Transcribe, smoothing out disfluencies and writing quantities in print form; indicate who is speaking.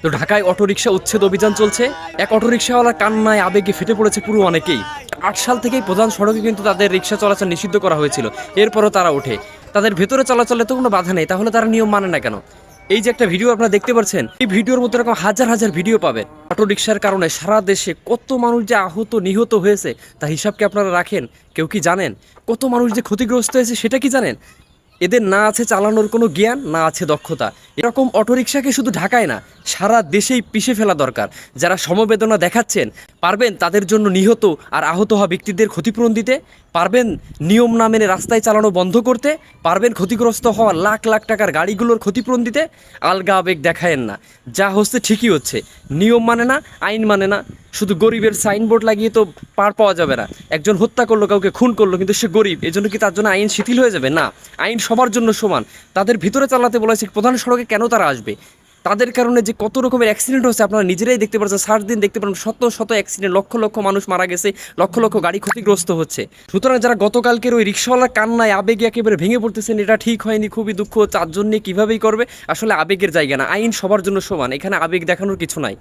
Speaker 1: তো ঢাকায় অটোরিকশা উচ্ছেদ অভিযান চলছে। এক অটোরিকশাওয়ালার কান্নায় আবেগে ফেটে পড়েছে পুরো অনেকেই। 8 সাল থেকেই প্রধান সড়কে কিন্তু তাদের রিক্সা চলাচল নিষিদ্ধ করা হয়েছিল, এরপরও তারা ওঠে। তাদের ভেতরে চলাচলে তো কোনো বাধা নেই, তাহলে তারা নিয়ম মানে না কেন? এই যে একটা ভিডিও আপনারা দেখতে পাচ্ছেন, এই ভিডিওর মধ্যে এরকম হাজার হাজার ভিডিও পাবেন। অটোরিকশার কারণে সারা দেশে কত মানুষ যে আহত নিহত হয়েছে তা হিসাব কি আপনারা রাখেন? কেউ কি জানেন? কত মানুষ যে ক্ষতিগ্রস্ত হয়েছে সেটা কি জানেন? এদের না আছে চালানোর কোনো জ্ঞান, না আছে দক্ষতা। এরকম অটোরিকশাকে শুধু ঢাকায় না, সারা দেশেই পিষে ফেলা দরকার। যারা সমবেদনা দেখাচ্ছেন, পারবেন তাদের জন্য নিহত আর আহত হওয়া ব্যক্তিদের ক্ষতিপূরণ দিতে? পারবেন নিয়ম না মেনে রাস্তায় চালানো বন্ধ করতে? পারবেন ক্ষতিগ্রস্ত হওয়া লাখ লাখ টাকার গাড়িগুলোর ক্ষতিপূরণ দিতে? আলগা আবেগ দেখায়েন না। যা হচ্ছে ঠিকই হচ্ছে। নিয়ম মানে না, আইন মানে না। শুধু গরিবের সাইনবোর্ড লাগিয়ে তো পার পাওয়া যাবে না। একজন হত্যা করলো, কাউকে খুন করলো, কিন্তু সে গরিব, এজন্য কি তার জন্য আইন শিথিল হয়ে যাবে? না, আইন সবার জন্য সমান। তাদের ভিতরে চালাতে বলেছে, প্রধান সড়কে কেন তারা আসবে? তাদের কারণে যে কত রকমের অ্যাক্সিডেন্ট হচ্ছে আপনারা নিজেরাই দেখতে পাচ্ছেন। সারা দিন দেখতে পারেন শত শত অ্যাক্সিডেন্ট, লক্ষ লক্ষ মানুষ মারা গেছে, লক্ষ লক্ষ গাড়ি ক্ষতিগ্রস্ত হচ্ছে। সুতরাং যারা গতকালকের ওই রিক্সাওয়ালার কান্নায় আবেগে একেবারে ভেঙে পড়তেছেন, এটা ঠিক হয়নি, খুবই দুঃখ, চারজন নিয়ে কীভাবেই করবে? আসলে আবেগের জায়গা না, আইন সবার জন্য সমান, এখানে আবেগ দেখানোর কিছু নাই।